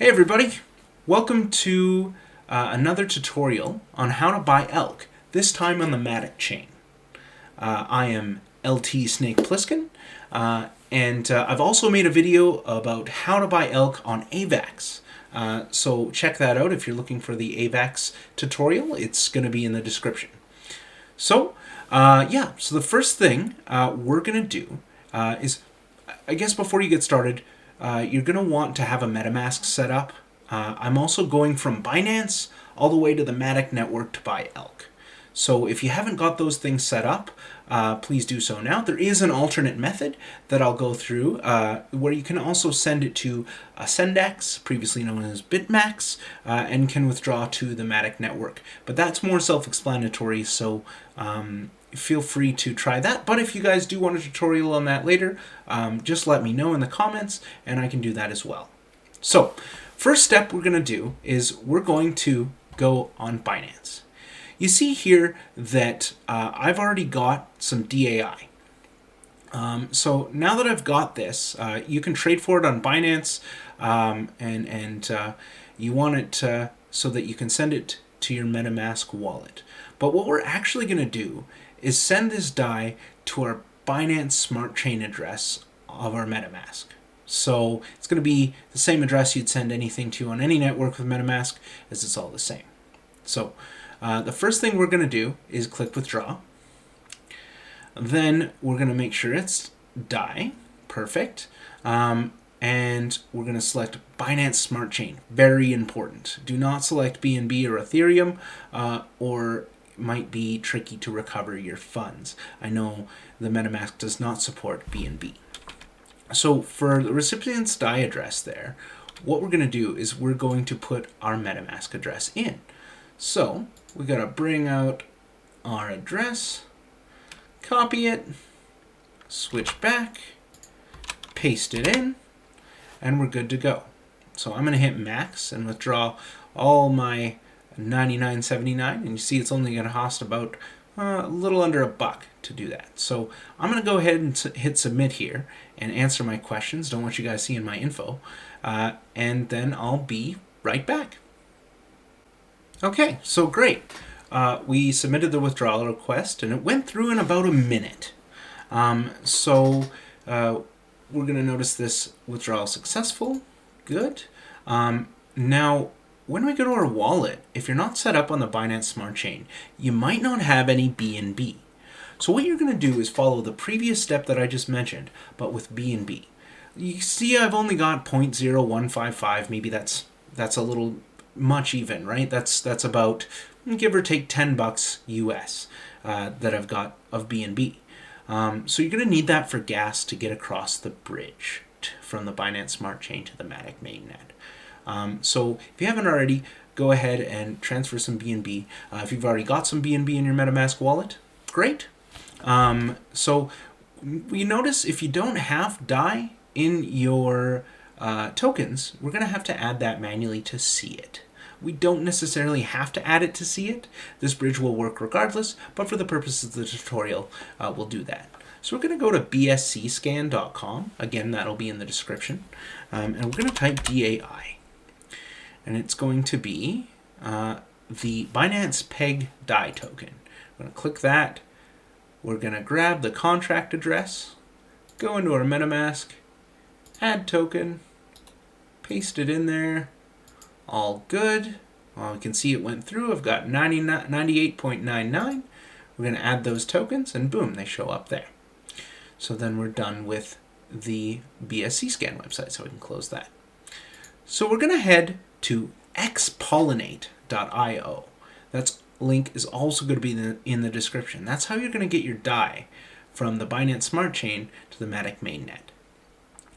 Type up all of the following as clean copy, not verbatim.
Hey everybody, welcome to another tutorial on how to buy Elk, this time on the Matic chain. I am LT Snake Plissken, and I've also made a video about how to buy Elk on AVAX. So check that out if you're looking for the AVAX tutorial. It's going to be in the description. So so the first thing we're going to do is, I guess before you get started, you're going to want to have a MetaMask set up. I'm also going from Binance all the way to the Matic network to buy Elk. So if you haven't got those things set up, please do so now. There is an alternate method that I'll go through where you can also send it to AscendEx, previously known as BitMax, and can withdraw to the Matic network. But that's more self-explanatory, so feel free to try that. But if you guys do want a tutorial on that later, just let me know in the comments and I can do that as well. So first step we're going to do is we're going to go on Binance. You see here that I've already got some DAI. So now that I've got this, you can trade for it on Binance, and you want it so that you can send it to your MetaMask wallet. But what we're actually going to do is send this DAI to our Binance Smart Chain address of our MetaMask. So it's going to be the same address you'd send anything to on any network with MetaMask, as it's all the same. So the first thing we're going to do is click withdraw. Then we're going to make sure it's DAI, perfect. And we're going to select Binance Smart Chain, very important. Do not select BNB or Ethereum, or might be tricky to recover your funds. I know the MetaMask does not support BNB. So for the recipient's DAI address there, what we're going to do is we're going to put our MetaMask address in. So we got to bring out our address, copy it, switch back, paste it in, and we're good to go. So I'm going to hit max and withdraw all my 99.79, and you see it's only going to cost about a little under $1 to do that. So I'm going to go ahead and hit submit here and answer my questions. Don't want you guys seeing my info, and then I'll be right back. Okay, so great. We submitted the withdrawal request and it went through in about a minute. So we're going to notice this withdrawal successful. Good. Now, when we go to our wallet, if you're not set up on the Binance Smart Chain, you might not have any BNB. So what you're going to do is follow the previous step that I just mentioned, but with BNB. You see I've only got 0.0155, maybe that's a little much even, right? That's about, give or take, $10 US that I've got of BNB. So you're going to need that for gas to get across the bridge from the Binance Smart Chain to the Matic mainnet. So if you haven't already, go ahead and transfer some BNB. If you've already got some BNB in your MetaMask wallet, great. So you notice if you don't have DAI in your tokens, we're going to have to add that manually to see it. We don't necessarily have to add it to see it. This bridge will work regardless, but for the purposes of the tutorial, we'll do that. So we're going to go to bscscan.com. Again, that'll be in the description. And we're going to type DAI. And it's going to be the Binance Peg DAI token. We're going to click that. We're going to grab the contract address, go into our MetaMask, add token, paste it in there. All good. Well, we can see it went through. I've got 98.99. We're going to add those tokens, and boom, they show up there. So then we're done with the BSC scan website, so we can close that. So we're going to head to xpollinate.io. That link is also going to be in the description. That's how you're going to get your DAI from the Binance Smart Chain to the Matic mainnet.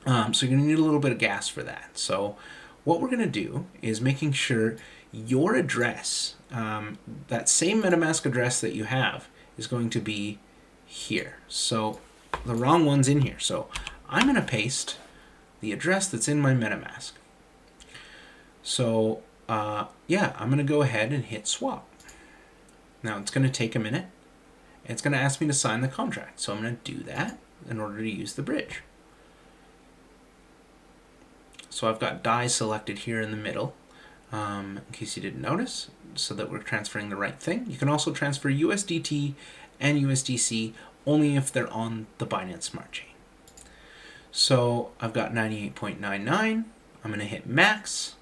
So you're going to need a little bit of gas for that. So what we're going to do is making sure your address, that same MetaMask address that you have, is going to be here. So the wrong one's in here. So I'm going to paste the address that's in my MetaMask. So I'm going to go ahead and hit swap. Now it's going to take a minute. It's going to ask me to sign the contract. So I'm going to do that in order to use the bridge. So I've got DAI selected here in the middle, in case you didn't notice, so that we're transferring the right thing. You can also transfer USDT and USDC only if they're on the Binance Smart Chain. So I've got 98.99. I'm going to hit max.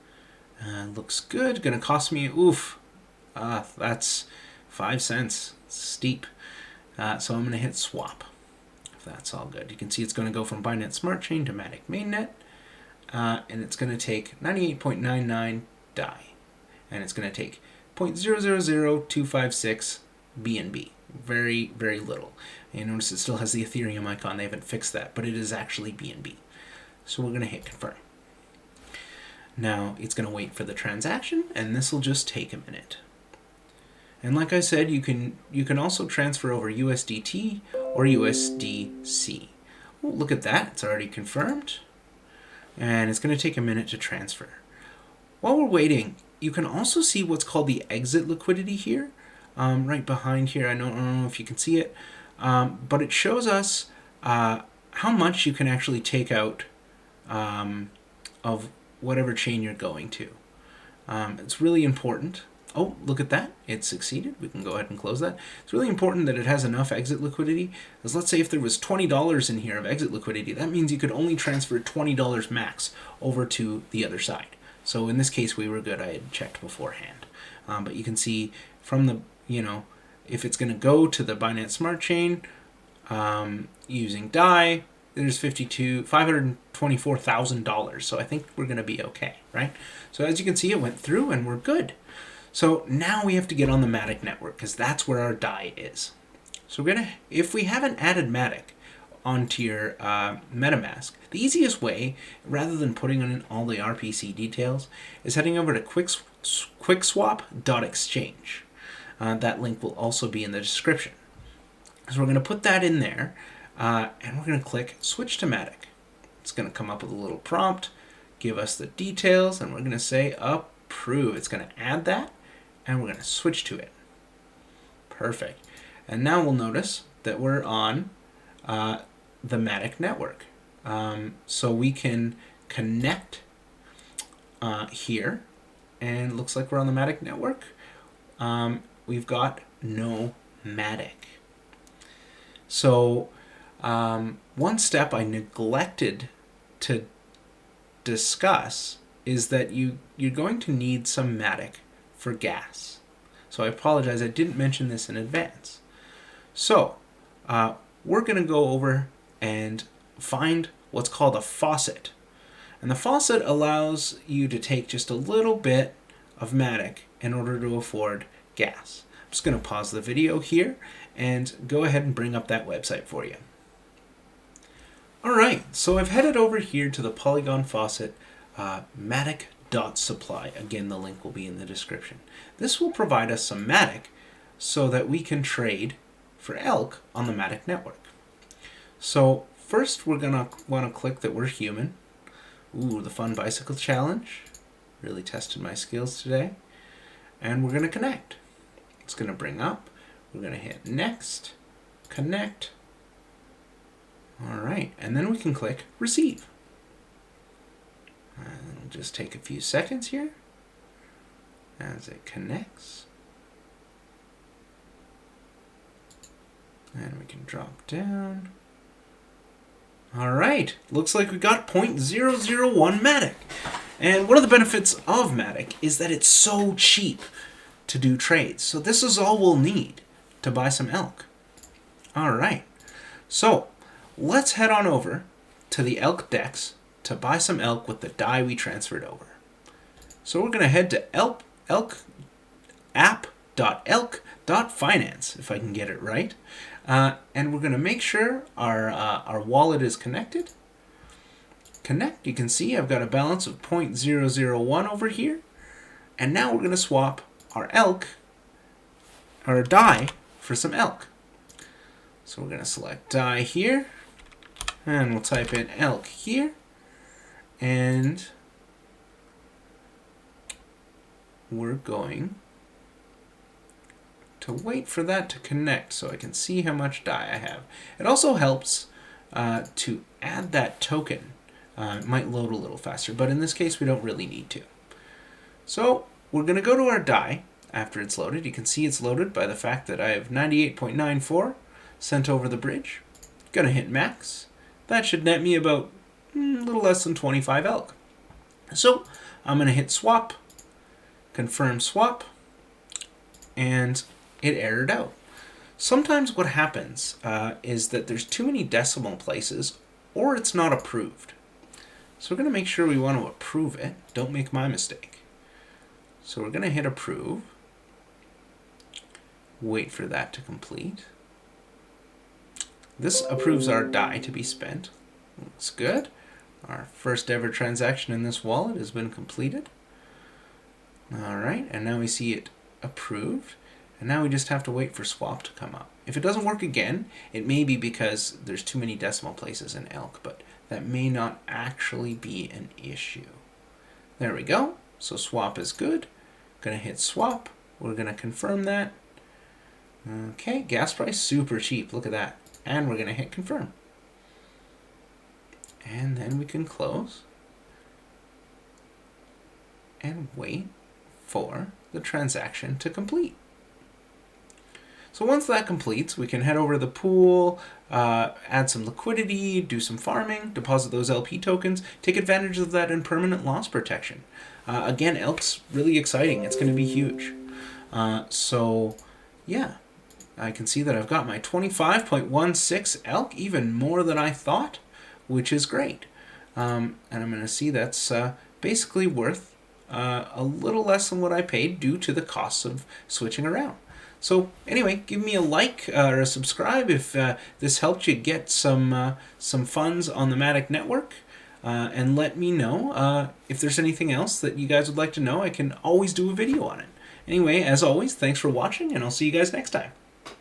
Looks good. Going to cost me, that's 5 cents. Steep. So I'm going to hit swap. If that's all good. You can see it's going to go from Binance Smart Chain to Matic Mainnet. And it's going to take 98.99 DAI. And it's going to take 0.000256 BNB. Very, very little. And notice it still has the Ethereum icon. They haven't fixed that, but it is actually BNB. So we're going to hit confirm. Now it's going to wait for the transaction, and this will just take a minute. And like I said, you can also transfer over USDT or USDC. Oh, look at that. It's already confirmed. And it's going to take a minute to transfer. While we're waiting, you can also see what's called the exit liquidity here. Right behind here. I don't know if you can see it. But it shows us how much you can actually take out of whatever chain you're going to. It's really important. Oh, look at that. It succeeded. We can go ahead and close that. It's really important that it has enough exit liquidity. Because let's say if there was $20 in here of exit liquidity, that means you could only transfer $20 max over to the other side. So in this case, we were good. I had checked beforehand. But you can see from the, if it's going to go to the Binance Smart Chain using DAI, there's $524,000. So I think we're going to be okay, right? So as you can see, it went through and we're good. So now we have to get on the Matic network because that's where our DAI is. So we're gonna, if we haven't added Matic onto your MetaMask, the easiest way, rather than putting in all the RPC details, is heading over to Quickswap.Exchange. That link will also be in the description. So we're going to put that in there, and we're going to click Switch to Matic. It's going to come up with a little prompt, give us the details, and we're going to say approve. It's going to add that, and we're going to switch to it. Perfect. And now we'll notice that we're on the Matic network. So we can connect here, and it looks like we're on the Matic network. We've got no Matic. So one step I neglected to discuss is that you're going to need some Matic for gas. So I apologize, I didn't mention this in advance. So we're going to go over and find what's called a faucet. And the faucet allows you to take just a little bit of Matic in order to afford gas. I'm just going to pause the video here and go ahead and bring up that website for you. Alright, so I've headed over here to the Polygon faucet, Matic.Supply. Again, the link will be in the description. This will provide us some Matic so that we can trade for Elk on the Matic network. So first we're going to want to click that we're human. Ooh, the fun bicycle challenge. Really tested my skills today. And we're going to connect. It's going to bring up. We're going to hit next, connect. All right, and then we can click receive. And it'll just take a few seconds here as it connects. And we can drop down. All right, looks like we got 0.001 Matic. And one of the benefits of Matic is that it's so cheap to do trades. So this is all we'll need to buy some Elk. All right, so let's head on over to the Elk Dex to buy some Elk with the DAI we transferred over. So we're going to head to App.Elk.Finance, if I can get it right. And we're going to make sure our wallet is connected. Connect. You can see I've got a balance of 0.001 over here. And now we're going to swap our DAI for some Elk. So we're going to select DAI here. And we'll type in Elk here. And we're going to wait for that to connect so I can see how much DAI I have. It also helps to add that token It might load a little faster, but in this case we don't really need to. So we're going to go to our DAI after it's loaded. You can see it's loaded by the fact that I have 98.94 sent over the bridge. Going to hit max. That should net me about a little less than 25 elk. So I'm going to hit swap, confirm swap, and it errored out. Sometimes what happens is that there's too many decimal places or it's not approved. So we're going to make sure we want to approve it. Don't make my mistake. So we're going to hit approve. Wait for that to complete. This approves our DAI to be spent. Looks good. Our first ever transaction in this wallet has been completed. Alright, and now we see it approved. And now we just have to wait for swap to come up. If it doesn't work again, it may be because there's too many decimal places in elk, but that may not actually be an issue. There we go. So swap is good. Gonna hit swap. We're gonna confirm that. Okay, gas price super cheap. Look at that. And we're gonna hit confirm. And then we can close and wait for the transaction to complete. So once that completes, we can head over to the pool, add some liquidity, do some farming, deposit those LP tokens, take advantage of that impermanent loss protection. Again, Elk's really exciting. It's going to be huge. So yeah, I can see that I've got my 25.16 Elk, even more than I thought, which is great. And I'm going to see that's basically worth a little less than what I paid due to the costs of switching around. So anyway, give me a like or a subscribe if this helped you get some funds on the Matic network, and let me know if there's anything else that you guys would like to know. I can always do a video on it. Anyway, as always, thanks for watching, and I'll see you guys next time.